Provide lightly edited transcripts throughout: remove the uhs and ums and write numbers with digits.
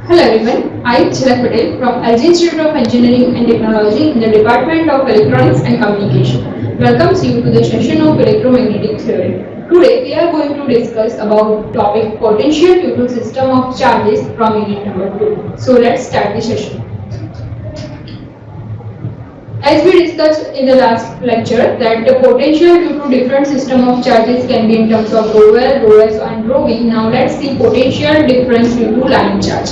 Hello everyone, I am Chirag Patel from LG Institute of Engineering and Technology in the Department of Electronics and Communication. Welcomes you to the session of electromagnetic theory. Today we are going to discuss about topic potential due to system of charges from unit number 2. So let's start the session. As we discussed in the last lecture that the potential due to different system of charges can be in terms of rho L, rho S and rho V. Now let's see potential difference due to line charge.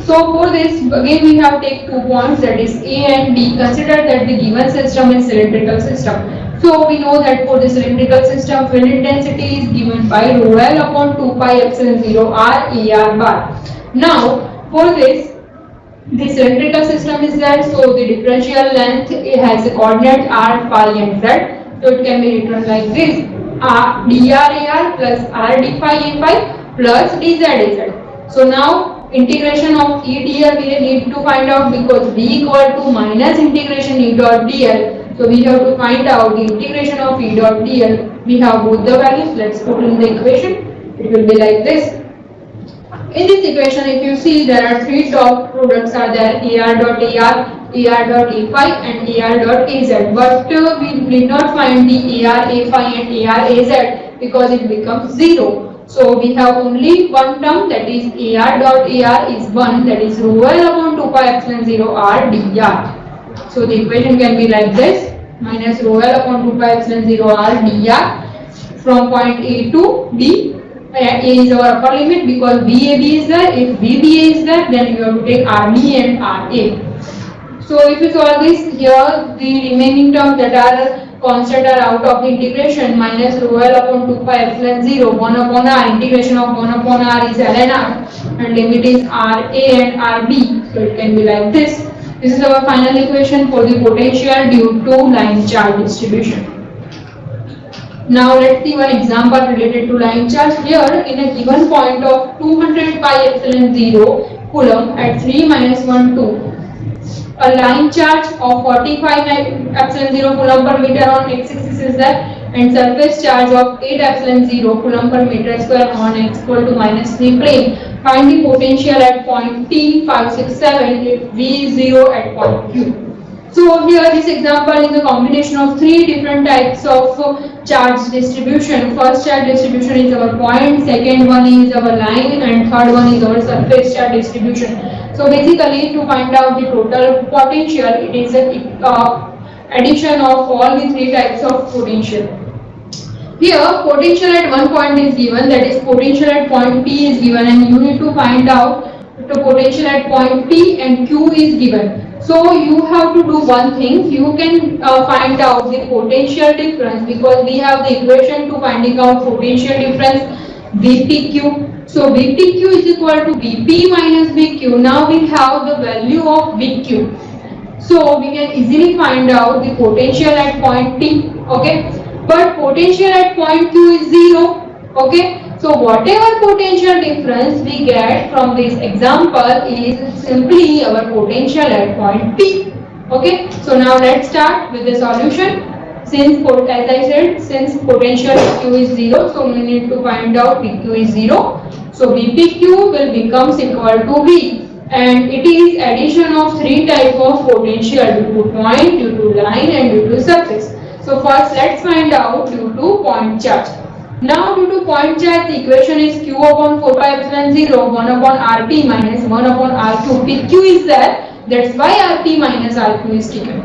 So for this again we have take 2 points, that is A and B. Consider that the given system is cylindrical system. So we know that for the cylindrical system field intensity is given by rho L upon 2 pi epsilon 0 R A R bar. Now for this the cylindrical system is there, so the differential length has a coordinate r, phi and z. So it can be written like this: r drar plus r d phi a phi plus dz az. So now integration of E dl we need to find out, because v equal to minus integration E dot dl. So we have to find out the integration of E dot dl. We have both the values. Let's put in the equation. It will be like this. In this equation, if you see, there are three dot products are there: ar dot ar, ar dot a phi and ar dot az. But we did not find the ar a phi and ar az because it becomes 0. So we have only one term, that is ar dot ar is 1, that is rho L upon 2 pi epsilon 0 r dr. So the equation can be like this: minus rho L upon 2 pi epsilon 0 r dr from point A to B. A is our upper limit because VAB is there. If VBA is there, then you have to take RB and RA. So if you solve this, here the remaining terms that are constant are out of the integration. Minus rho L upon 2 pi epsilon 0 1 upon r, integration of 1 upon r is ln r, and limit is RA and RB. So it can be like this. This is our final equation for the potential due to line charge distribution. Now let's see one example related to line charge. Here in a given point of 200 pi epsilon 0 coulomb at 3 minus 1 2, a line charge of 45 epsilon 0 coulomb per meter on x-axis is there, and surface charge of 8 epsilon 0 coulomb per meter square on x equal to minus 3 plane. Find the potential at point T 5 6 7 if V is 0 at point Q. So here this example is a combination of three different types of charge distribution. First charge distribution is our point, second one is our line, and third one is our surface charge distribution. So basically to find out the total potential, it is an addition of all the three types of potential. Here potential at one point is given, that is potential at point P is given, and you need to find out the potential at point P and Q is given. So you have to do one thing, you can find out the potential difference, because we have the equation to finding out potential difference VPQ. So VPQ is equal to VP minus VQ. Now we have the value of VQ. So we can easily find out the potential at point T, okay? But potential at point Q is 0, okay? So whatever potential difference we get from this example is simply our potential at point P. Okay, so now let's start with the solution. Since, as I said, since potential Q is 0, so we need to find out PQ is 0. So VPQ will become equal to V, and it is addition of three type of potential: due to point, due to line, and due to surface. So first let's find out due to point charge. Now due to point charge, the equation is Q upon 4 pi epsilon 0 1 upon RP minus 1 upon RQ. PQ is there, that's why RP minus RQ is taken.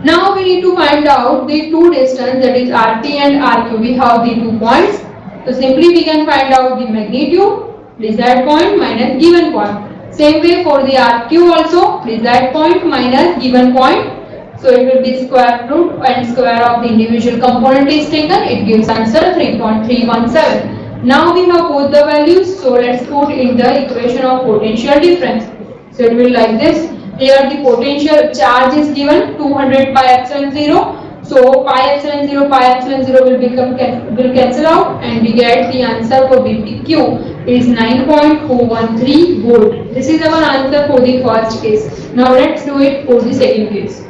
Now we need to find out the two distance, that is RP and RQ. We have the 2 points, so simply we can find out the magnitude, desired point minus given point. Same way for the RQ also, desired point minus given point. So it will be square root and square of the individual component is taken. It gives answer 3.317. Now we have both the values. So let's put in the equation of potential difference. So it will like this. Here the potential charge is given 200 pi epsilon 0. So pi epsilon 0 will cancel out, and we get the answer for VPQ is 9.413 volt. This is our answer for the first case. Now let's do it for the second case.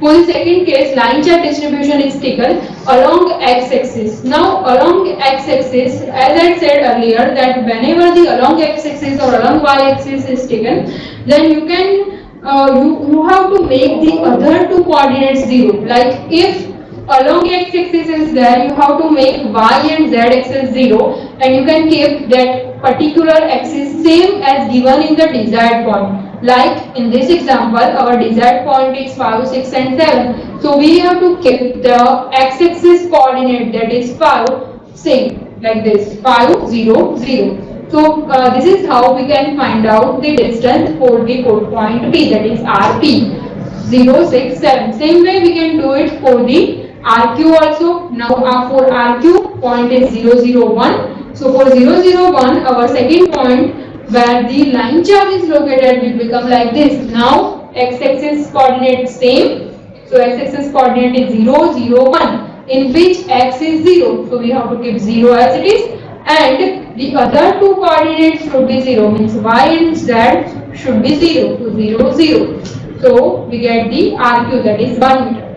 For the second case, line charge distribution is taken along x-axis. Now, along x-axis, as I said earlier, that whenever the along x-axis or along y-axis is taken, then you can you have to make the other two coordinates zero. Like if along x-axis is there, you have to make y and z axis zero, and you can keep that particular axis same as given in the desired point. Like in this example, our desired point is 5, 6 and 7. So we have to keep the x-axis coordinate, that is 5, same like this, 5, 0, 0. So this is how we can find out the distance for the point P, that is RP, 0, 6, 7. Same way we can do it for the RQ also. Now for RQ, point is 0, 0, 1. So for 0, 0, 1, our second point where the line charge is located will become like this. Now x-axis coordinate same. So x-axis coordinate is 0, 0, 1, in which x is 0. So we have to keep 0 as it is, and the other two coordinates should be 0, means y and z should be 0. So 0, 0. So we get the RQ, that is 1 meter.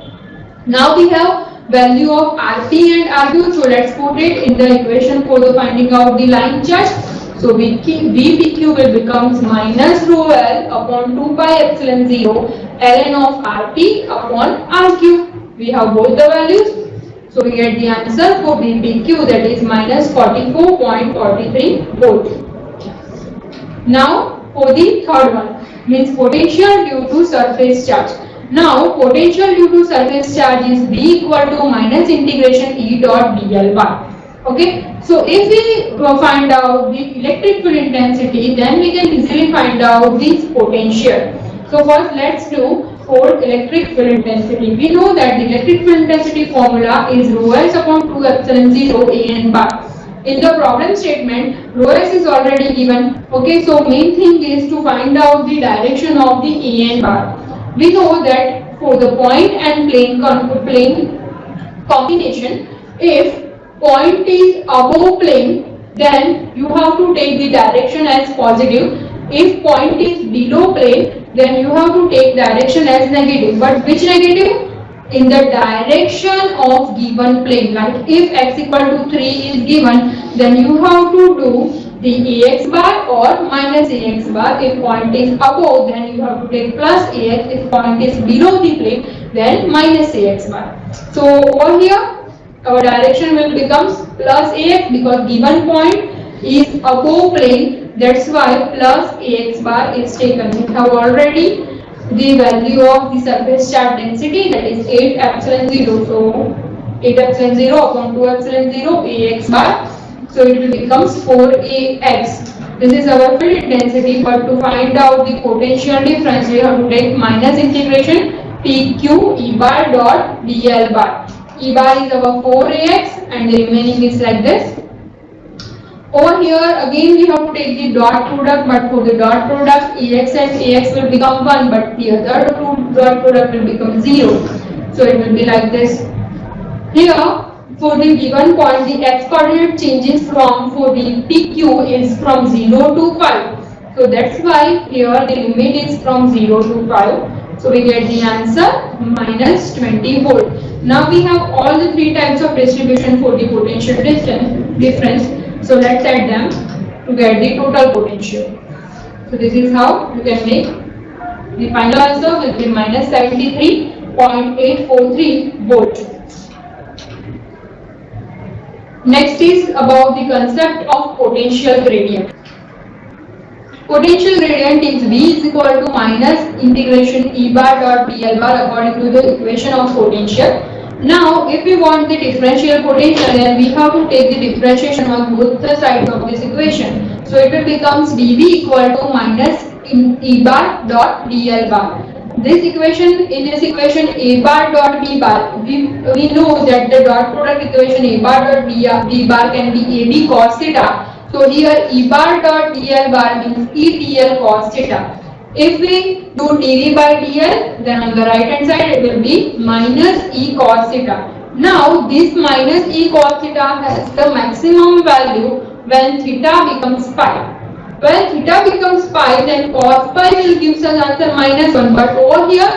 Now we have value of RP and RQ. So let's put it in the equation for the finding out the line charge. So VPQ will becomes minus rho L upon 2 pi epsilon 0 ln of RP upon RQ. We have both the values. So we get the answer for VPQ, that is minus 44.43 volt. Now for the third one, means potential due to surface charge. Now potential due to surface charge is V equal to minus integration E dot dl bar. Okay, so if we find out the electric field intensity, then we can easily find out this potential. So first let's do for electric field intensity. We know that the electric field intensity formula is rho s upon 2 epsilon 0 a n bar. In the problem statement, rho s is already given. Okay, so main thing is to find out the direction of the a n bar. We know that for the point and plane combination, if point is above plane, then you have to take the direction as positive. If point is below plane, then you have to take direction as negative. But which negative? In the direction of given plane. Like if x equal to 3 is given, then you have to do the ax bar or minus ax bar. If point is above, then you have to take plus ax. If point is below the plane, then minus ax bar. So over here, our direction will becomes plus ax because given point is above plane. That's why plus ax bar is taken. We have already the value of the surface charge density, that is 8 epsilon 0. So 8 epsilon 0 upon 2 epsilon 0 ax bar. So it will becomes 4ax. This is our field intensity. But to find out the potential difference, we have to take minus integration pq E bar dot dl bar. E bar is our 4ax and the remaining is like this. Over here again we have to take the dot product, but for the dot product ax and ax will become 1, but the other two dot product will become 0. So it will be like this. Here for the given point, the x coordinate changes from, for the PQ is from 0 to 5. So that's why here the limit is from 0 to 5. So we get the answer minus 20 volt. Now we have all the three types of distribution for the potential difference. So let's add them to get the total potential. So this is how you can make. The final answer will be minus 73.843 volt. Next is about the concept of potential gradient. Potential gradient is V is equal to minus integration E bar dot dl bar according to the equation of potential. Now, if we want the differential potential, then we have to take the differentiation on both the sides of this equation. So it will becomes dV equal to minus E bar dot dl bar. This equation, in this equation A bar dot D bar, we know that the dot product equation A bar dot D bar can be AB cos theta. So here E bar dot dl bar means EDL cos theta. If we do dV by dl, then on the right hand side it will be minus E cos theta. Now this minus E cos theta has the maximum value when theta becomes pi. When theta becomes pi, then cos pi will give us answer minus 1. But over here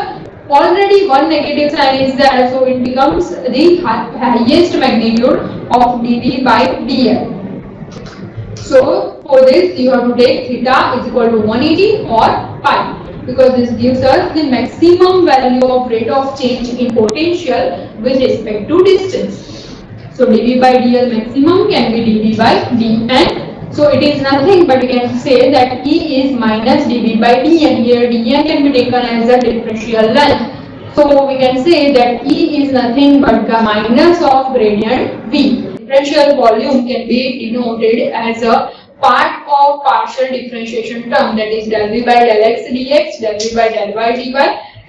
already one negative sign is there, so it becomes the highest magnitude of dV by dl. So for this you have to take theta is equal to 180 or pi, because this gives us the maximum value of rate of change in potential with respect to distance. So dV by dl maximum can be dV by dn. So it is nothing but we can say that E is minus dV by dn. Here dn can be taken as a differential length. So we can say that E is nothing but the minus of gradient V. Differential volume can be denoted as a part of partial differentiation term, that is del V by del x dx, del V by del y dy,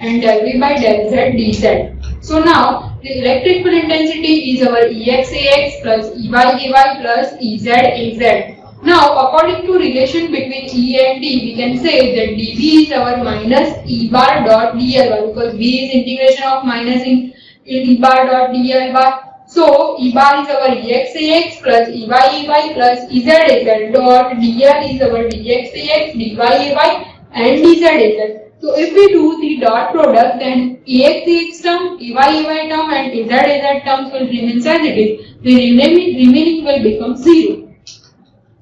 and del V by del z dz. So now the electric field intensity is our EXAX plus EY plus EZAZ. Now, according to relation between E and D, we can say that dV is our minus E bar dot dl, because V is integration of minus in E bar dot dl bar. So, E bar is our EXAX plus EY plus EZAZ dot dl is our DXAX, DYAY and DZAZ. So, if we do the dot product, then EXAX term, EYAY term and EZAZ terms will remain as it is. The remaining will become 0.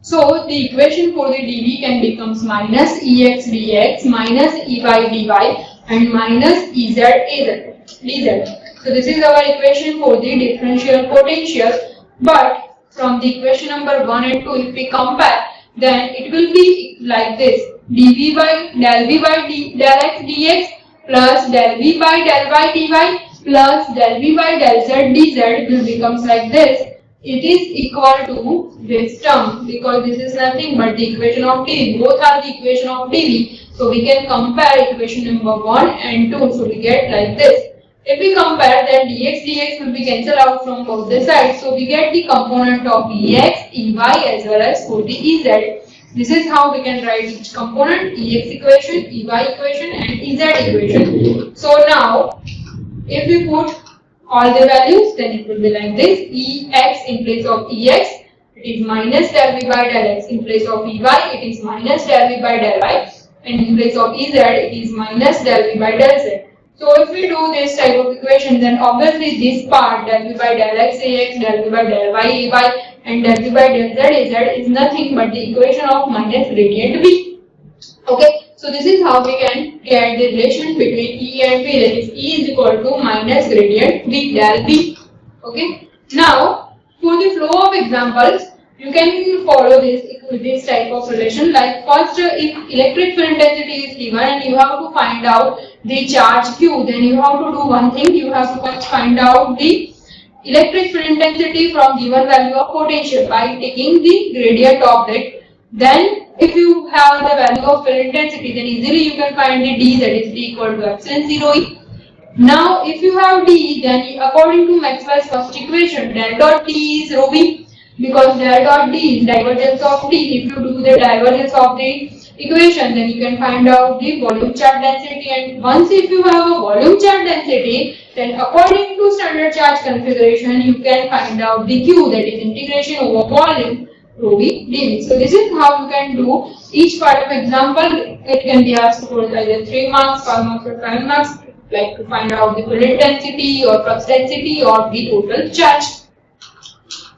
So the equation for the dV can becomes minus Ex dx minus Ey dy and minus Ez dz. So this is our equation for the differential potential. But from the equation number 1 and 2, if we compare, then it will be like this: dV by del V by del x dx plus del V by del y dy plus del V by del z dz will becomes like this. It is equal to this term, because this is nothing but the equation of dV. Both are the equation of dV. So we can compare equation number 1 and 2. So we get like this. If we compare, then dx will be cancelled out from both the sides. So we get the component of Ex, Ey as well as for the Ez. This is how we can write each component: Ex equation, Ey equation and Ez equation. So now, if we put all the values, then it will be like this: Ex in place of Ex, it is minus del V by del x. In place of Ey, it is minus del V by del y. And in place of Ez, it is minus del V by del z. So if we do this type of equation, then obviously this part, del V by del x Ax, del V by del y Ay, and del V by del z Az is nothing but the equation of minus gradient V. Okay. So this is how we can get the relation between E and V, that is E is equal to minus gradient V del V. Okay. Now, for the flow of examples, you can follow this type of relation. Like first, if electric field intensity is given and you have to find out the charge Q, then you have to do one thing. You have to first find out the electric field intensity from given value of potential by taking the gradient of it. Then if you have the value of field intensity, then easily you can find the D, that is D equal to epsilon 0 E. Now if you have D, then according to Maxwell's first equation, del dot D is rho V, because del dot D is divergence of D. If you do the divergence of the equation, then you can find out the volume charge density, and once if you have a volume charge density, then according to standard charge configuration, you can find out the Q, that is integration over volume rho V dV. So this is how you can do each part of example. It can be asked for either 3 marks, 5 marks or 5 marks, like to find out the field intensity or flux density or the total charge.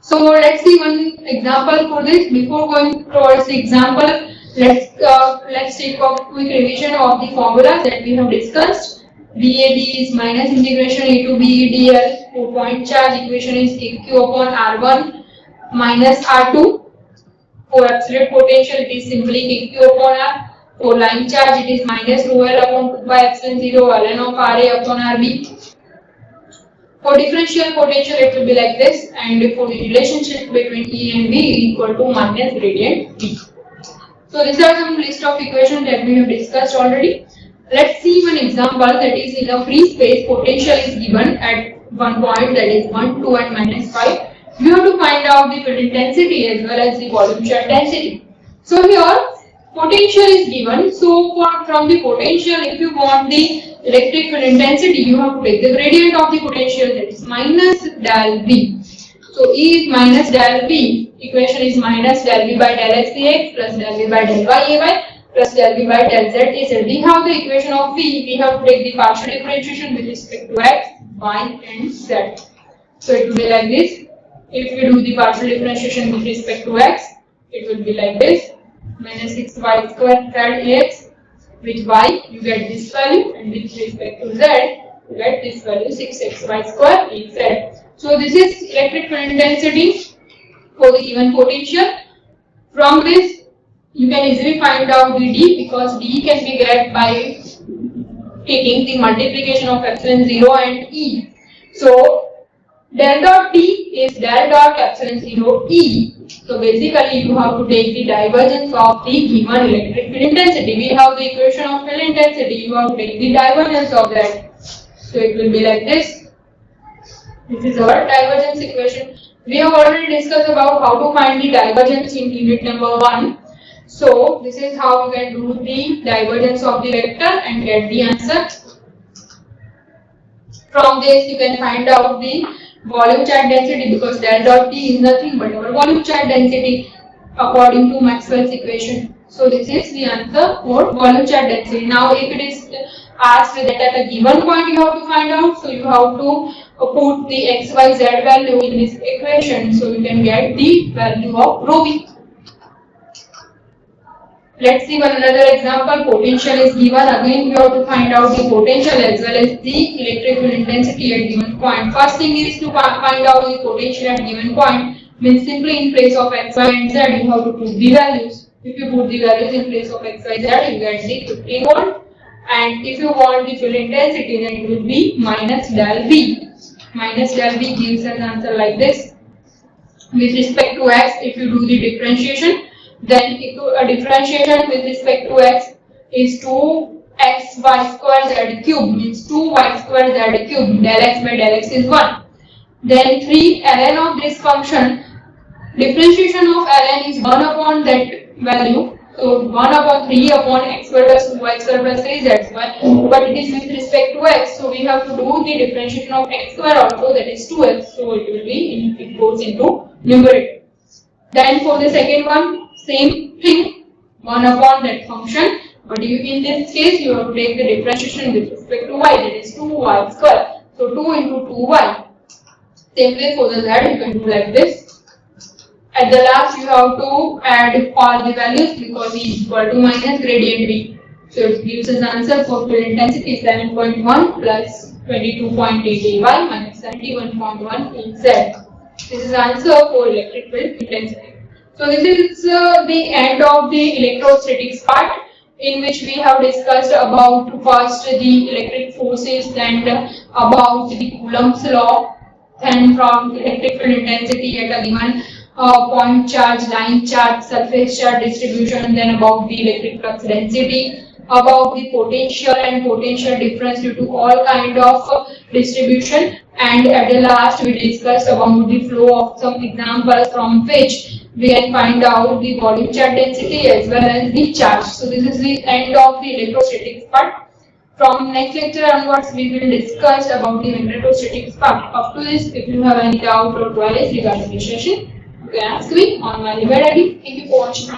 So let's see one example for this. Before going towards the example, let's take a quick revision of the formulas that we have discussed. VAB is minus integration A to B dl. For point charge equation is Q upon R1 minus R2. For absolute potential, it is simply Q upon R. For line charge, it is minus rho L upon 2 by epsilon 0 ln of RA upon RB. For differential potential, it will be like this, and for the relationship between E and V equal to minus gradient V. So these are some list of equations that we have discussed already. Let's see one example, that is in a free space, potential is given at one point, that is 1, 2 and minus 5. We have to find out the field intensity as well as the volume charge density. So here potential is given. So from the potential, if you want the electric field intensity, you have to take the gradient of the potential, that is minus del V. So E is minus del V. Equation is minus del V by del x dx plus del V by del y Ay plus del v by del z is z. We have the equation of v. We have to take the partial differentiation with respect to x, y, and z. So it will be like this. If we do the partial differentiation with respect to x, it will be like this: minus 6y square z x. With y, you get this value, and with respect to z, you get this value 6xy square is z. So this is electric field intensity for the given potential. From this, you can easily find out the d, because d can be get by taking the multiplication of epsilon 0 and e. So del dot t is del dot epsilon 0 e. So basically you have to take the divergence of the given electric field intensity. We have the equation of field intensity, you have to take the divergence of that. So it will be like this. This is our divergence equation. We have already discussed about how to find the divergence in unit number 1. So this is how you can do the divergence of the vector and get the answer. From this you can find out the volume charge density, because del dot t is nothing but our volume charge density according to Maxwell's equation. So this is the answer for volume charge density. Now if it is asked that at a given point you have to find out, so you have to put the x, y, z value in this equation, so you can get the value of rho v. Let's see one another example. Potential is given. Again, we have to find out the potential as well as the electric field intensity at given point. First thing is to find out the potential at given point. Means simply in place of x, y, and z, you have to put the values. If you put the values in place of x, y, z, you get the 50 volt. And if you want the field intensity, then it will be minus del v. Minus del v gives an answer like this. With respect to x, if you do the differentiation, then a differentiation with respect to x is 2xy square z cube, means 2y square z cube. Del x by del x is 1. Then 3 ln of this function, differentiation of ln is 1 upon that value. So 1 upon 3 upon x square plus 2y square plus 3z square, but it is with respect to x, so we have to do the differentiation of x square also, that is 2x. So it will be, it goes into numerator. Then for the second one, same thing, 1 upon that function, but in this case you have to take the differentiation with respect to y, that is 2y square. So 2 into 2y. Same way for the z, you can do like this. At the last you have to add all the values, because e is equal to minus gradient v. So it gives us answer for field intensity 7.1 plus 22.8 AY minus 71.1 in Z. This is answer for electric field intensity. So this is the end of the electrostatics part, in which we have discussed about first the electric forces, then about the Coulomb's law, then from electric field intensity at a given point charge, line charge, surface charge distribution, then about the electric flux density, about the potential and potential difference due to all kind of distribution, and at the last we discussed about the flow of some examples from which we can find out the volume charge density as well as the charge. So this is the end of the electrostatics part. From next lecture onwards, we will discuss about the magnetostatics part. Up to this, if you have any doubt or queries regarding this session, you can ask me on my email ID. Thank you for watching.